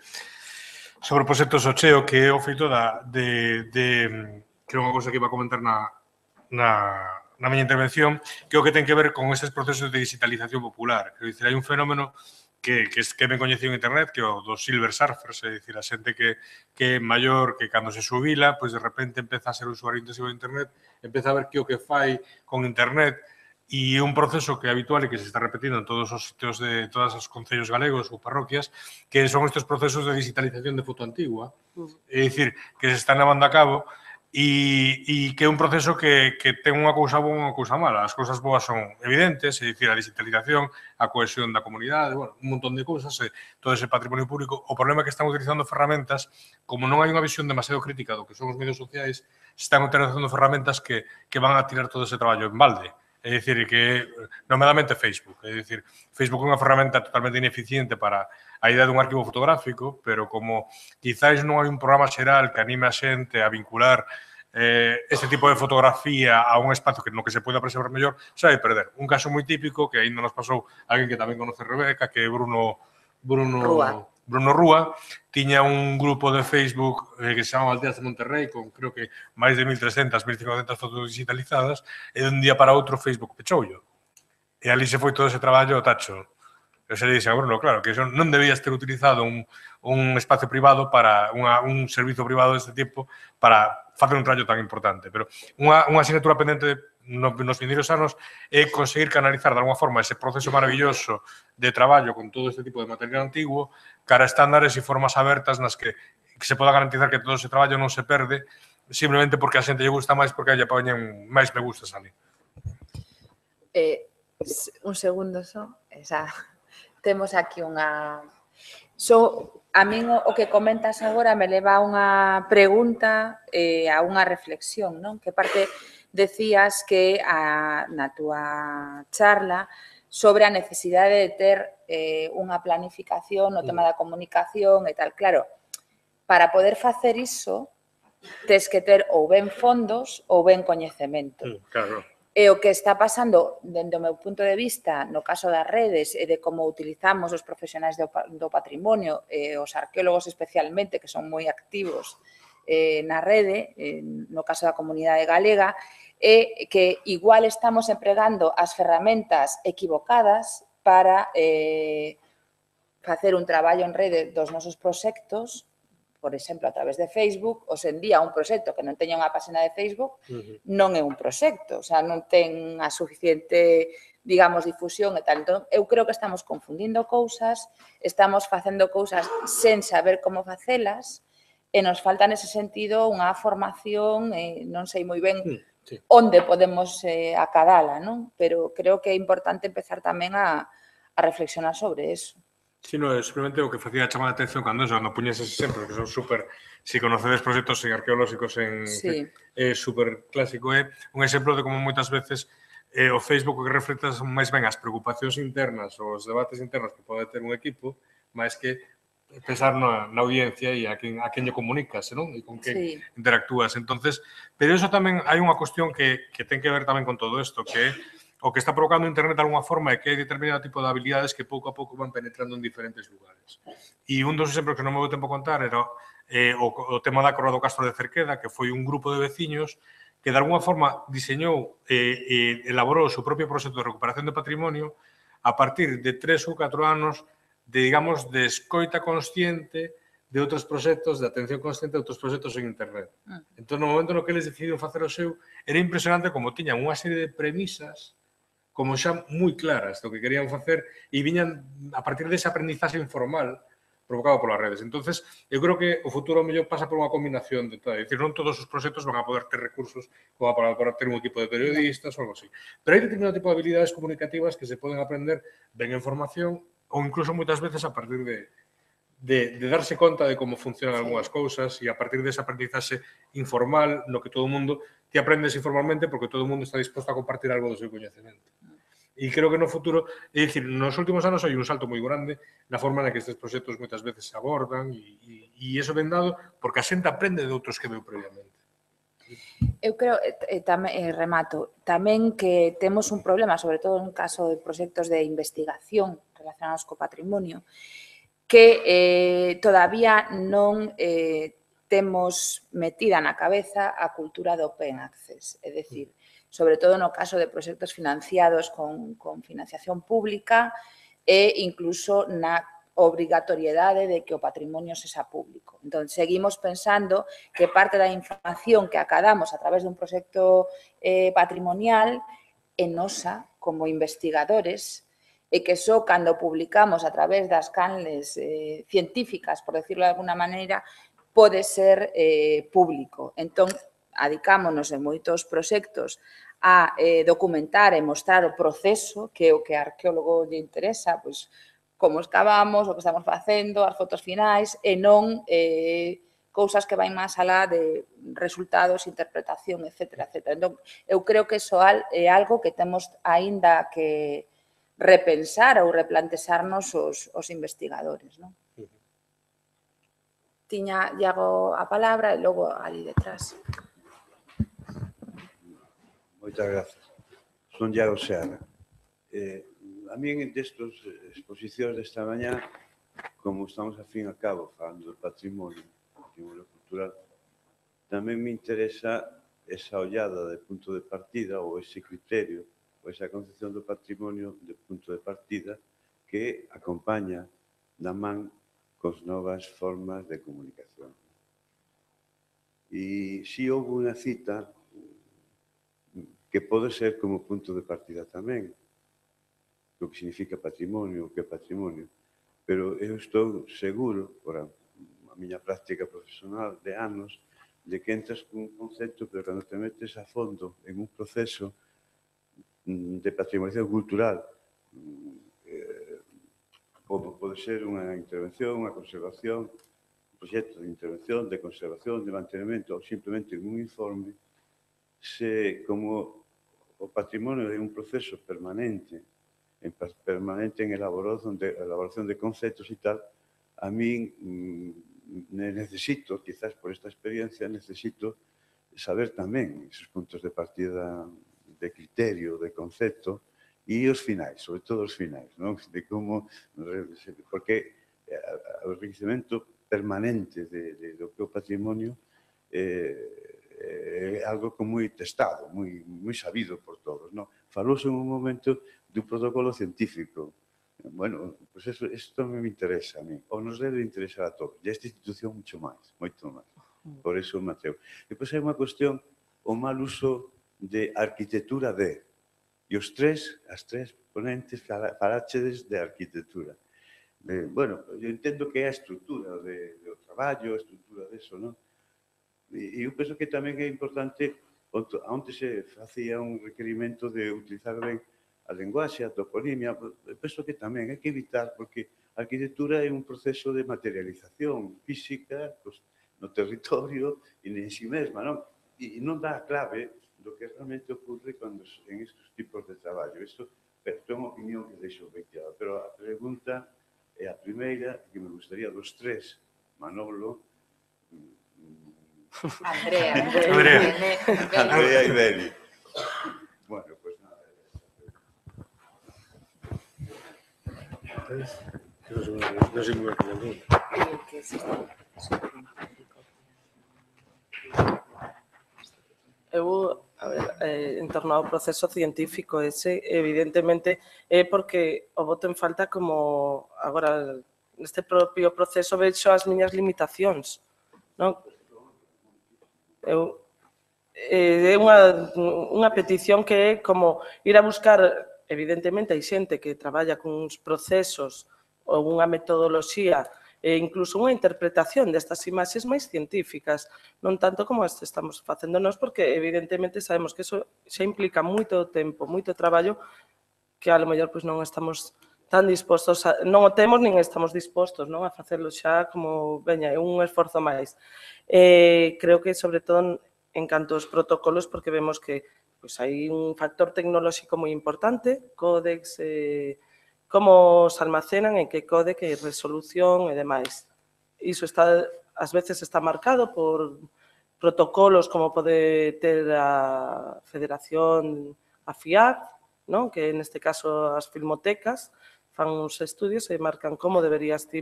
sobre o proxecto Socheo, que é o feito que é unha cousa que iba a comentar na miña intervención, que é o que ten que ver con estes procesos de digitalización popular. Quero dicir, hai un fenómeno que ben coñecido en internet, que é o dos silver surfers, é dicir, a xente que é maior, que cando se xubila, pois de repente empeza a ser usuario intensivo de internet, empeza a ver que o que fai con internet, e é un proceso que é habitual e que se está repetindo en todos os sitios de todos os concellos galegos ou parroquias, que son estes procesos de digitalización de foto antigua, é dicir, que se están levando a cabo e que é un proceso que ten unha cousa boa e unha cousa mala. As cousas boas son evidentes, é dicir, a digitalización, a cohesión da comunidade, bueno, un montón de cousas, todo ese patrimonio público. O problema é que están utilizando ferramentas, como non hai unha visión demasiado crítica do que son os medios sociais, están utilizando ferramentas que van a tirar todo ese traballo en balde. É dicir, que nomeadamente Facebook. É dicir, Facebook é unha ferramenta totalmente ineficiente para a idea dun arquivo fotográfico, pero como quizáis non hai un programa xeral que anime a xente a vincular este tipo de fotografía a un espacio no que se poida preservar mellor, se vai perder. Un caso moi típico que ainda nos pasou alguén que tamén conoce Rebeca, que é Bruno Rúa, tiña un grupo de Facebook que se chama Aldeas de Monterrey, con creo que máis de 1.300, 1.500 fotos digitalizadas, e de un día para outro Facebook pechoullo. E ali se foi todo ese traballo ao tacho. Eu se le dixen a Bruno, claro, que eso non debías ter utilizado un espacio privado para un servizo privado deste tipo para facer un traballo tan importante. Pero unha asignatura pendente nos vindeiros anos é conseguir canalizar de alguma forma ese proceso maravilloso de traballo con todo este tipo de material antiguo cara a estándares e formas abertas nas que se poda garantizar que todo ese traballo non se perde simplemente porque a xente lle gusta máis porque lle poñen máis me gustas ali. Un segundo só. Temos aquí unha... A min o que comentas agora me leva a unha pregunta a unha reflexión, non? Que parte decías que na túa charla sobre a necesidade de ter unha planificación no tema da comunicación e tal. Claro, para poder facer iso, tes que ter ou ben fondos ou ben coñecemento. Claro. E o que está pasando, dende o meu punto de vista, no caso das redes e de como utilizamos os profesionais do patrimonio, os arqueólogos especialmente, que son moi activos na rede, no caso da comunidade galega, é que igual estamos empregando as ferramentas equivocadas para facer un traballo en rede dos nosos proxectos, por exemplo, a través de Facebook, os endía un proxecto que non teña unha página de Facebook, non é un proxecto, o sea, non ten a suficiente, digamos, difusión e tal. Entón, eu creo que estamos confundindo cousas, estamos facendo cousas sen saber como facelas, e nos falta nese sentido unha formación, non sei moi ben onde podemos acadala, non? Pero creo que é importante empezar tamén a reflexionar sobre eso. Si, no, simplemente o que facía chamar a atención cando puñes ese exemplo, que son super, si conocedes proxectos arqueolóxicos é super clásico, é un exemplo de como moitas veces o Facebook que reflecta máis ben as preocupacións internas ou os debates internos que pode ter un equipo, máis que pensar na audiencia e a quen lle comunicas, non? E con que interactúas. Entonces, pero eso tamén hai unha cuestión que ten que ver tamén con todo isto, que é o que está provocando internet de alguna forma é que hai determinado tipo de habilidades que pouco a pouco van penetrando en diferentes lugares. E un dos exemplos que non me vou tempo a contar era o tema da Corra do Castro de Cerqueda, que foi un grupo de veciños que de alguna forma diseñou e elaborou o seu propio proxecto de recuperación de patrimonio a partir de 3 ou 4 anos de, digamos, de escoita consciente de outros proxectos, de atención consciente de outros proxectos en internet. Entón, no momento no que eles decidiron facer o seu, era impresionante como tiñan unha serie de premisas como xa moi claras do que querían facer e viñan a partir dese aprendizaxe informal provocado polas redes. Entonces, eu creo que o futuro mellor pasa por unha combinación de todo. É dicir, non todos os proxectos van a poder ter recursos como para ter un equipo de periodistas ou algo así. Pero hai determinado tipo de habilidades comunicativas que se poden aprender ben en formación ou incluso moitas veces a partir de darse conta de como funcionan algunhas cousas e a partir dese aprendizaxe informal no que todo o mundo te aprendes informalmente porque todo o mundo está disposto a compartir algo do seu coñecemento. E creo que no futuro, é dicir, nos últimos anos hai un salto moi grande na forma na que estes proxectos moitas veces se abordan e iso ben dado porque a xente aprende de outros que veu previamente. Eu creo, remato, tamén que temos un problema, sobre todo en caso de proxectos de investigación relacionados co patrimonio, que todavía non temos metida na cabeza a cultura do open access, é dicir, sobre todo no caso de proxectos financiados con financiación pública e incluso na obrigatoriedade de que o patrimonio sexa público. Entón, seguimos pensando que parte da información que acadamos a través dun proxecto patrimonial é nosa como investigadores e que só cando publicamos a través das canles científicas, por decirlo de alguna maneira, pode ser público. Entón, adicámonos en moitos proxectos a documentar e mostrar o proceso, que é o que a arqueólogo lle interesa, pois como excavamos, o que estamos facendo, as fotos finais, e non cousas que vai máis alá de resultados, interpretación, etcétera, etcétera. Entón, eu creo que iso é algo que temos aínda que repensar ou replantexarnos os investigadores, non? Tiña Iago a palabra e logo ali detrás. Moitas grazas. Son Iago Seara. A min destas exposicións desta mañá, como estamos a fin a cabo falando do patrimonio cultural, tamén me interesa esa ollada de punto de partida ou ese criterio ou esa concepción do patrimonio de punto de partida que acompaña da man cos novas formas de comunicación. E si houve unha cita que pode ser como punto de partida tamén, o que significa patrimonio, o que é patrimonio, pero eu estou seguro, por a miña práctica profesional de anos, de que entras cun concepto, pero cando te metes a fondo en un proceso de patrimonialización cultural, pode ser unha intervención, unha conservación, un proxecto de intervención, de conservación, de mantenimento, ou simplemente un informe, se como o patrimonio é un proceso permanente en elaboración de conceptos e tal, a min necesito, quizás por esta experiencia, necesito saber tamén esos puntos de partida de criterio, de concepto, e os finais, sobre todo os finais, non? De como, porque o enriquecemento permanente do que é o patrimonio é algo como moi testado, moi sabido por todos, non? Falouse en un momento dun protocolo científico. Bueno, pues isto me interesa a mí, ou nos debe interesar a todos, e esta institución moito máis, por eso Mateo. E pois hai unha cuestión, o mal uso de arquitectura de, e as tres ponentes falachedes de arquitectura. Bueno, eu entendo que é a estrutura do traballo, a estrutura deso, non? E eu penso que tamén é importante, onde se facía un requerimento de utilizar ben a lenguaxe, a toponimia, penso que tamén hai que evitar, porque a arquitectura é un proceso de materialización física no territorio e en si mesma, non? E non dá a clave do que realmente ocurre cando en estes tipos de traballo. Isto é unha opinión que deixo ben clara, pero a pregunta é a primeira que me gustaría dos tres, Manolo, Andrea e Beli. Bueno, pues nada. No sé muy bien. Eu, en torno ao proceso científico ese, evidentemente, é porque o boto en falta como agora neste propio proceso vexo as miñas limitacións, non? É unha petición que é como ir a buscar, evidentemente hai xente que traballa con uns procesos ou unha metodoloxía e incluso unha interpretación destas imaxes máis científicas, non tanto como as estamos facendo nós, porque evidentemente sabemos que iso xa implica moito tempo, moito traballo, que a lo mellor non estamos tan dispostos, non o temos nin estamos dispostos a facelo xa como, veña, é un esforzo máis. Creo que, sobre todo, en canto aos protocolos, porque vemos que hai un factor tecnolóxico moi importante, códex, como se almacenan, en que códec, resolución e demais. Iso ás veces está marcado por protocolos como pode ter a Federación, a FIAC, que neste caso as filmotecas fan uns estudios e marcan como deberías ti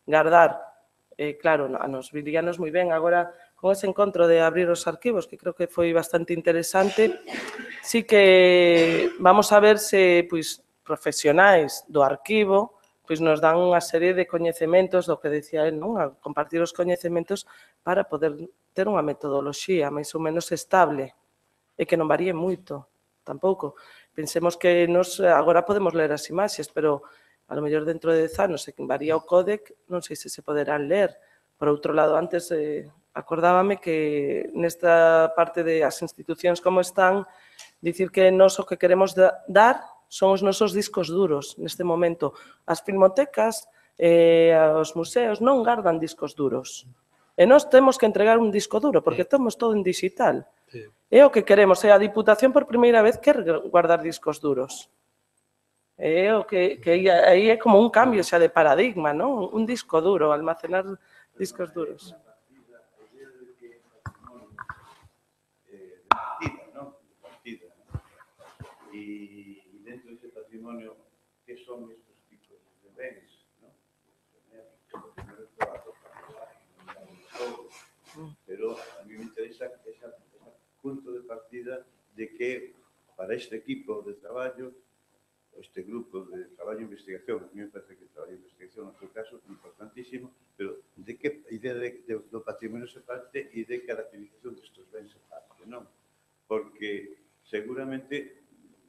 guardar. Claro, nos viríanos moi ben agora con ese encontro de abrir os arquivos, que creo que foi bastante interesante. Sí que vamos a ver se profesionais do arquivo nos dan unha serie de coñecementos, do que decía el, a compartir os coñecementos para poder ter unha metodoloxía máis ou menos estable e que non varíe moito, tampouco. Pensemos que nos agora podemos ler as imaxes, pero a lo mellor dentro de 10 anos, se varía o códec, non sei se se poderán ler. Por outro lado, antes acordábame que nesta parte de as institucións como están, dicir que nós o que queremos dar son os nosos discos duros neste momento. As filmotecas, os museos non gardan discos duros. E nós temos que entregar un disco duro, porque temos todo en digital. É o que queremos, e a Diputación por primeira vez quer guardar discos duros. É o que aí é como un cambio xa de paradigma, non? Un disco duro, almacenar discos duros. Y dentro de ese patrimonio, ¿qué son estos tipos de bienes? ¿No? Pero a mí me interesa ese punto de partida de que para este equipo de trabajo, este grupo de trabajo e investigación, a mí me parece que el trabajo e investigación, en otro caso, es importantísimo, pero de qué idea de patrimonio se parte y de caracterización de estos bienes se parte, ¿no? Porque seguramente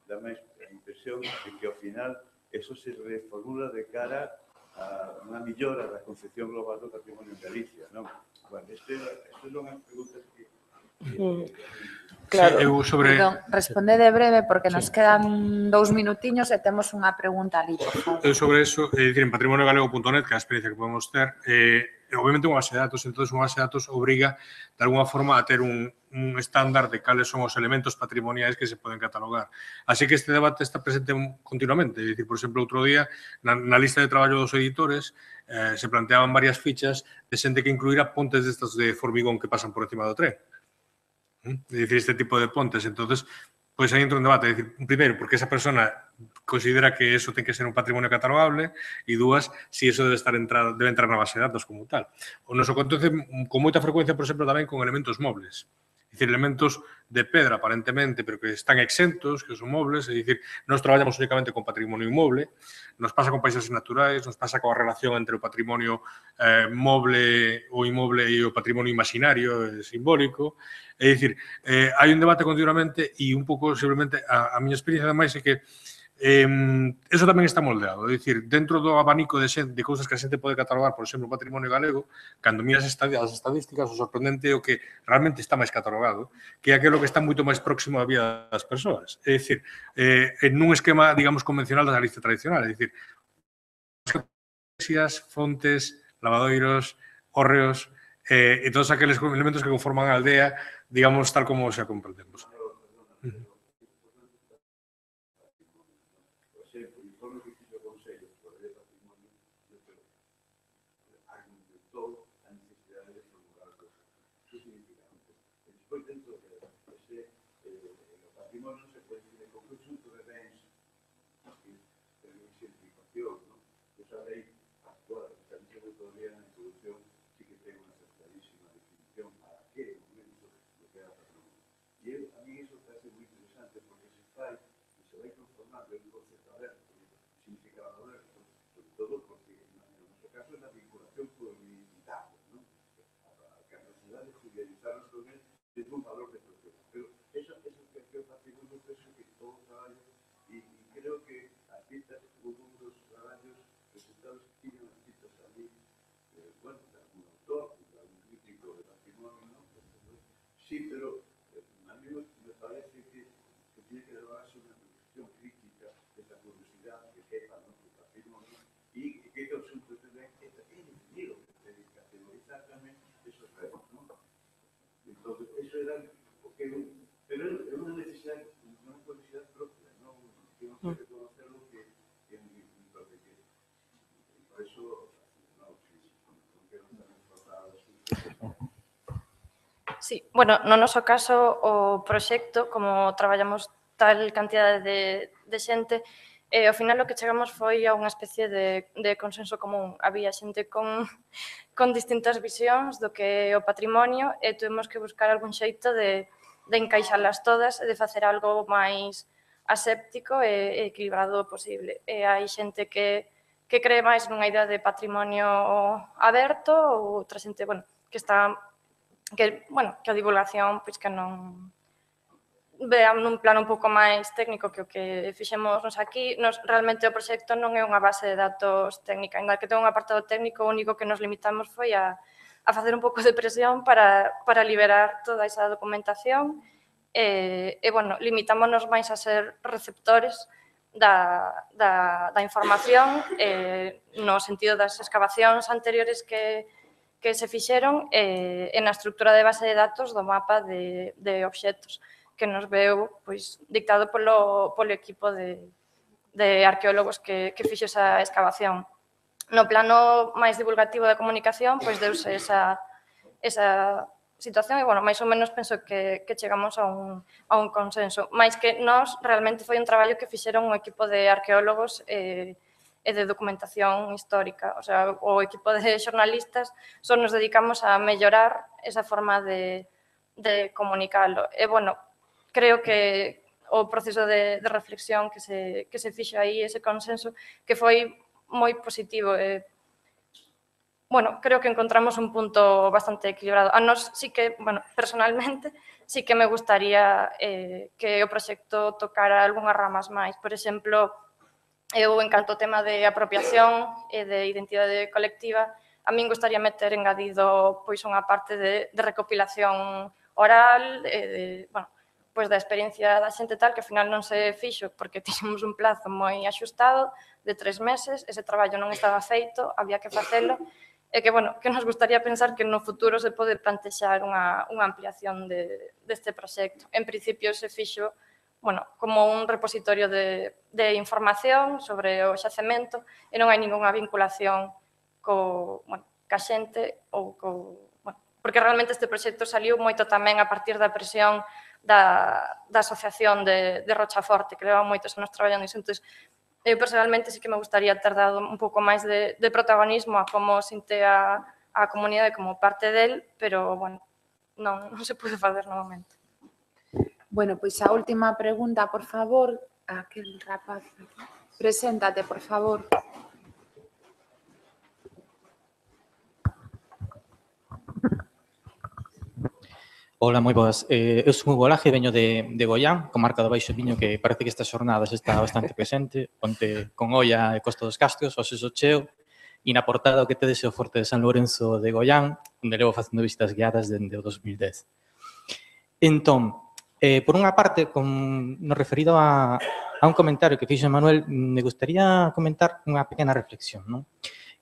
dá máis a impresión de que ao final eso se reformula de cara a unha millora da concepción global do patrimonio en Galicia, non? Bueno, isto son as preguntas que... Claro. Perdón, responde de breve porque nos quedan 2 minutiños e temos unha pregunta ali, por favor. Eu sobre eso, en patrimoniogalego.net, que é a experiencia que podemos ter, obviamente unha base de datos, entón unha base de datos obriga de alguna forma a ter un estándar de cales son os elementos patrimoniais que se poden catalogar. Así que este debate está presente continuamente. É dicir, por exemplo, outro día, na lista de traballo dos editores, se planteaban varias fichas de xente que incluíra pontes destas de formigón que pasan por encima do tren. É dicir, este tipo de pontes. Entonces, pois aí entra un debate. É dicir, primeiro, porque esa persona considera que eso ten que ser un patrimonio catalogable e dúas, si eso debe entrar na base de datos como tal. O noso acontece con moita frecuencia, por exemplo, tamén con elementos mobles. É dicir, elementos de pedra, aparentemente, pero que están exentos, que son mobles. É dicir, nós traballamos únicamente con patrimonio inmoble, nos pasa con paisaxes naturais, nos pasa coa relación entre o patrimonio moble ou inmoble e o patrimonio imaginario, simbólico. É dicir, hai un debate continuamente e un pouco, simplemente, a miña experiencia ademais é que eso tamén está moldeado. É dicir, dentro do abanico de cousas que a xente pode catalogar, por exemplo, o patrimonio galego, cando miras as estadísticas, o sorprendente é o que realmente está máis catalogado, que é aquilo que está moito máis próximo á vida das persoas. É dicir, en un esquema, digamos, convencional da Galicia tradicional. É dicir, iglesias, fontes, lavadoiros, hórreos, e todos aqueles elementos que conforman a aldea, digamos, tal como xa comprendemos. Sí, pero a mí me parece que tiene que darse una reflexión crítica de esa curiosidad que quepa en nuestro patrimonio y que el asunto también es definir lo que se dedica a teorizar también esos retos, ¿no? Entonces, eso era, pero es una necesidad, una curiosidad propia, ¿no? Que no puede reconocerlo que por eso, no quiero estar enfocado así. Sí, bueno, no noso caso, o proxecto, como traballamos tal cantidade de xente, ao final o que chegamos foi a unha especie de consenso común. Había xente con distintas visións do que é o patrimonio e tuvemos que buscar algún xeito de encaixalas todas e de facer algo máis aséptico e equilibrado posible. E hai xente que cree máis nunha idea de patrimonio aberto ou outra xente, bueno, que está... que a divulgación pois que non vean nun plano un pouco máis técnico que o que fixemos nos aquí. Realmente o proxecto non é unha base de datos técnica, ainda que ten un apartado técnico, o único que nos limitamos foi a facer un pouco de presión para liberar toda esa documentación e limitámonos máis a ser receptores da información no sentido das excavacións anteriores que que se fixeron na estructura de base de datos do mapa de obxectos, que nos veu dictado polo equipo de arqueólogos que fixo esa excavación. No plano máis divulgativo da comunicación, deuse esa situación e, máis ou menos penso que chegamos a un consenso. Mais que nós, realmente foi un traballo que fixeron un equipo de arqueólogos e de documentación histórica. O sea, o equipo de xornalistas só nos dedicamos a mellorar esa forma de comunicalo. E, creo que o proceso de reflexión que se fixo aí, ese consenso, que foi moi positivo. Creo que encontramos un punto bastante equilibrado. A nós sí que, personalmente, sí que me gustaría que o proxecto tocara algunhas ramas máis. Por exemplo, eu, en canto ao tema de apropiación e de identidade colectiva, a min gustaría meter engadido unha parte de recopilación oral, da experiencia da xente tal, que ao final non se fixo porque tiñamos un plazo moi axustado de 3 meses, ese traballo non estaba feito, había que facelo, e que nos gustaría pensar que no futuro se pode plantexar unha ampliación deste proxecto. En principio se fixo como un repositorio de información sobre o xacemento e non hai ningunha vinculación ca xente porque realmente este proxecto saliu moito tamén a partir da presión da asociación de Rochaforte, que leva moitos anos traballando iso. Entón, eu personalmente sí que me gustaría ter dado un pouco máis de protagonismo a como sinte a comunidade como parte del, pero, non se pude fazer no momento. Bueno, pois a última pregunta, por favor, aquel rapaz. Preséntate, por favor. Ola, moi boas. Eu son Hugo Laje, veño de Goián, comarca do Baixo Miño, que parece que estas xornadas está bastante presente, onte con Oia e Costa dos Castros, o Seso Cheo, e na portada o que tedes é o Forte de San Lourenzo de Goián, onde levo facendo visitas guiadas dende o 2010. Entón, por unha parte, no referido a un comentario que fixo Manuel, me gustaría comentar unha pequena reflexión, non?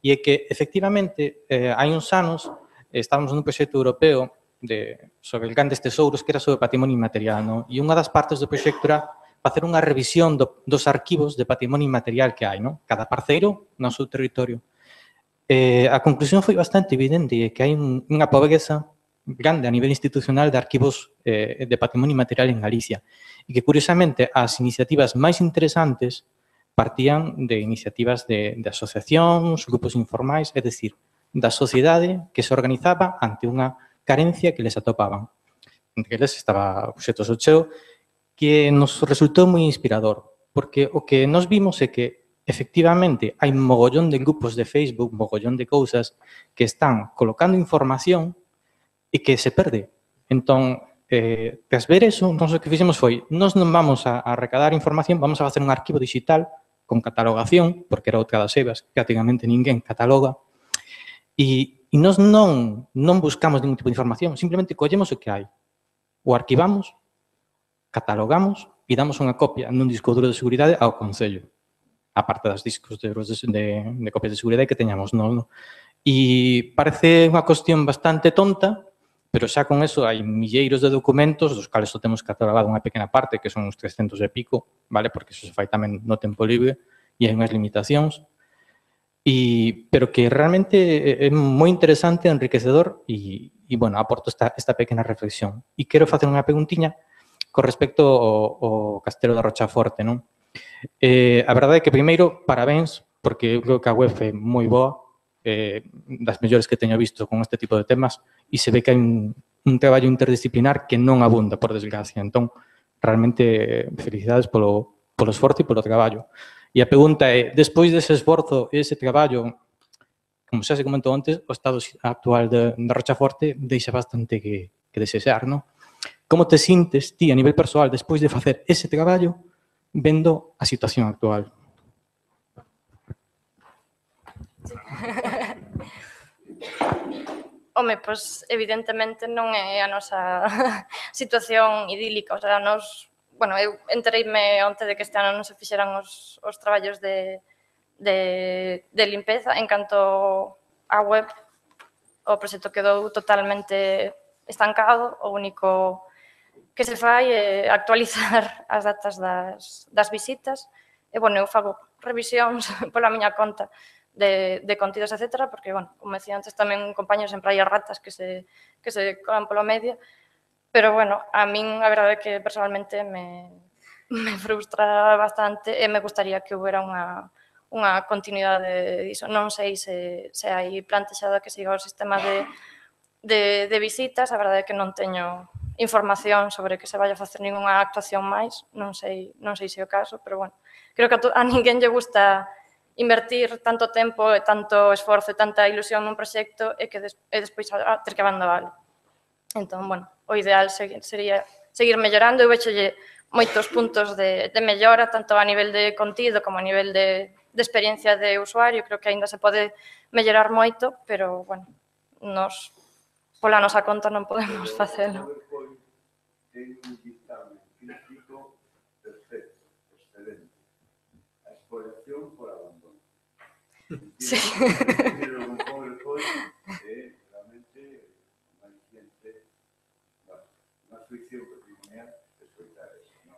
E é que, efectivamente, hai uns anos, estábamos nun proxecto europeo sobre os grandes tesouros que era sobre patrimonio inmaterial, non? E unha das partes do proxecto era facer unha revisión dos arquivos de patrimonio inmaterial que hai, non? Cada parceiro no seu territorio. A conclusión foi bastante evidente, que hai unha pobreza grande a nivel institucional de arquivos de patrimonio inmaterial en Galicia e que, curiosamente, as iniciativas máis interesantes partían de iniciativas de asociacións, grupos informais, é dicir, da sociedade que se organizaba ante unha carencia que les atopaban. Entre eles estaba o Xeto Socheo, que nos resultou moi inspirador, porque o que nos vimos é que, efectivamente, hai mogollón de grupos de Facebook, mogollón de cousas que están colocando información e que se perde. Entón, tras ver eso, nós o que fixemos foi, nós non vamos a recadar información, vamos a facer un arquivo digital con catalogación, porque era outra das ebas, que prácticamente ninguén cataloga, e nós non buscamos ningún tipo de información, simplemente collemos o que hai, o arquivamos, catalogamos e damos unha copia nun disco duro de seguridade ao Concello, aparte das discos de copias de seguridade que teñamos. E parece unha cuestión bastante tonta, pero xa con eso hai milleiros de documentos, dos cales só temos catalogado unha pequena parte, que son uns 300 e pico, porque iso se fai tamén no tempo libre, e hai unhas limitacións, pero que realmente é moi interesante, enriquecedor, e aporto esta pequena reflexión. E quero facer unha preguntiña con respecto ao Castelo da Rochaforte, non? A verdade é que, primeiro, parabéns, porque eu creo que a web é moi boa, das mellores que teño visto con este tipo de temas, e se ve que hai un traballo interdisciplinar que non abunda, por desgracia. Entón, realmente, felicidades polo esforzo e polo traballo. E a pregunta é, despois dese esforzo e ese traballo, como xa se comentou antes, o estado actual da Rochaforte deixa bastante que desexar, non? Como te sintes ti a nivel persoal despois de facer ese traballo vendo a situación actual? Home, pois evidentemente non é a nosa situación idílica, o sea, eu entereime onte de que este ano non se fixeran os traballos de limpeza. En canto á web, o proxecto quedou totalmente estancado, o único que se fai é actualizar as datas das visitas, e, bueno, eu fago revisións pola miña conta de contidos, etc., porque, bueno, como decía antes, tamén compañeros sempre hai as ratas que se colan polo medio, pero, bueno, a min a verdade é que personalmente me frustra bastante e me gustaría que houbera unha continuidade diso. Non sei se hai plantexado que siga o sistema de visitas, a verdade é que non teño información sobre que se vaya a facer ninguna actuación máis, non sei se é o caso, pero, bueno, creo que a ninguén lle gusta invertir tanto tempo e tanto esforzo e tanta ilusión nun proxecto e despois ter que abandonalo. Entón, bueno, o ideal sería seguir mellorando. Eu vexolle moitos puntos de mellora, tanto a nivel de contido como a nivel de experiencia de usuario. Creo que aínda se pode mellorar moito, pero, bueno, nos, pola nosa conta, non podemos facelo. Ten un dictamen crítico perfecto, excelente. A exploración por abandono. Sí. Pero un PowerPoint é realmente unha aliciente, unha fricción patrimonial escoitar eso, non?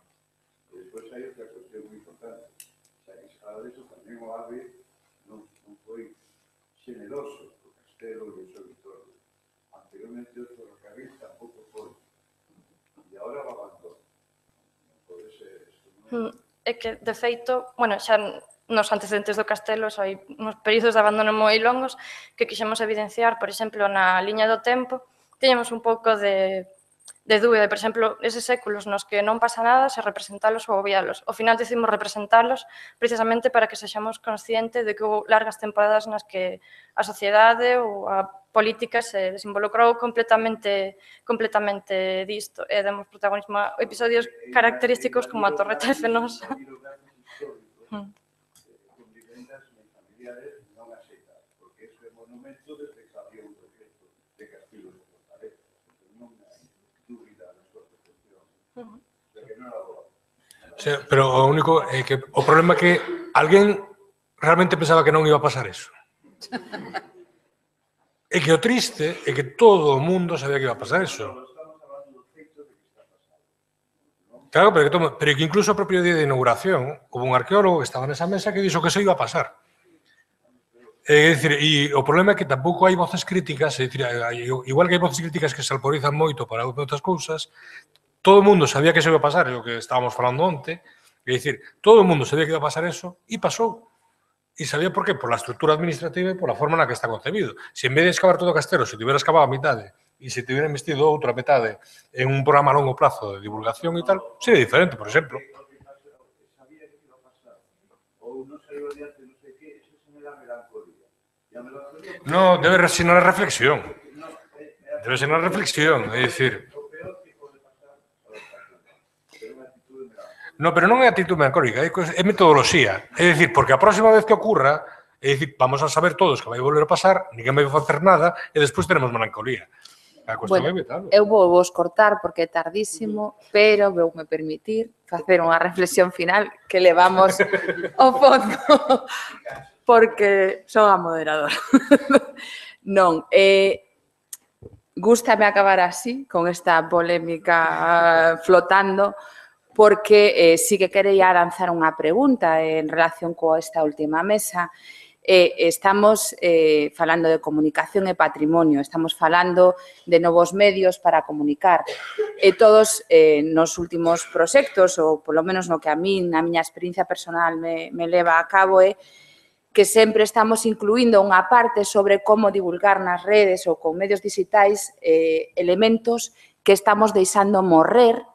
E despois hai outra cuestión moi importante. Xa que se fala disso, tamén o AVE non foi generoso co Castelo e o seu entorno. Anteriormente o ferrocarril tampouco foi. E agora o abandono. Non pode ser isto, non? É que, de feito, bueno, xa nos antecedentes do Castelo hai uns períodos de abandono moi longos que quixemos evidenciar, por exemplo, na liña do tempo, teñemos un pouco de dúbida, por exemplo, eses séculos nos que non pasa nada, se representalos ou obvialos. Ao final decidimos representalos precisamente para que sexamos conscientes de que houve largas temporadas nas que a sociedade ou a política se desinvolucrou completamente disto e demos protagonismo a episodios característicos como a Torre Fenosa. Non aceitar, porque ese monumento desde que había un proxecto de Castillo de Fortaleza, non hai dúbida na súa protección, de que non era boa. Sí, pero o único é que o problema é que alguén realmente pensaba que non iba a pasar eso. É que o triste é que todo o mundo sabía que iba a pasar eso. Claro, pero que incluso o propio día de inauguración houve un arqueólogo que estaba nesa mesa que dixo que eso iba a pasar. É dicir, e o problema é que tampouco hai voces críticas, é dicir, igual que hai voces críticas que se alporizan moito para outras cousas, todo o mundo sabía que eso iba a pasar, é o que estábamos falando onte, é dicir, todo o mundo sabía que iba a pasar eso, e pasou. E sabía por qué? Por la estrutura administrativa e por la forma na que está concebido. Se en vez de excavar todo o castelo, se tivera excavado a mitade e se tivera investido outra metade en un programa a longo prazo de divulgación e tal, sería diferente, por exemplo. Sabía que iba a pasar, ou non saiu adiante, non sei que, eso se me dá melancolía. No, debe ser na reflexión. Debe ser na reflexión, é dicir... No, pero non é actitud melancólica, é metodoloxía. É dicir, porque a próxima vez que ocurra, é dicir, vamos a saber todos que vai volver a pasar, ninguén vai facer nada e despois teremos melancolía. A cuestión é evitarlo. Eu vos cortar porque é tardísimo, pero voume permitir facer unha reflexión final que levamos ao fondo porque son a moderadora. Non, gústame acabar así, con esta polémica flotando, porque sí que quería lanzar unha pregunta en relación con esta última mesa. Estamos falando de comunicación e patrimonio, estamos falando de novos medios para comunicar. E todos nos últimos proxectos, ou polo menos no que a min, na miña experiencia personal me leva a cabo, é que sempre estamos incluindo unha parte sobre como divulgar nas redes ou con medios digitais elementos que estamos deixando morrer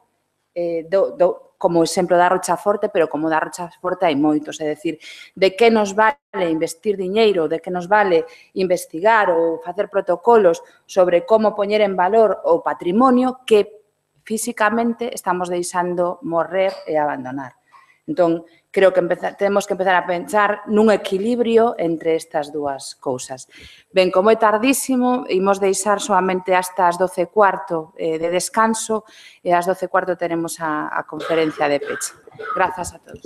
como exemplo da Rochaforte, pero como da Rochaforte hai moitos, é dicir, de que nos vale investir diñeiro, de que nos vale investigar ou facer protocolos sobre como poñer en valor o patrimonio que físicamente estamos deixando morrer e abandonar. Entón, creo que temos que empezar a pensar nun equilibrio entre estas dúas cousas. Ben, como é tardísimo, imos deixar solamente hasta as 12:15 de descanso e ás 12:15 teremos a conferencia de peche. Grazas a todos.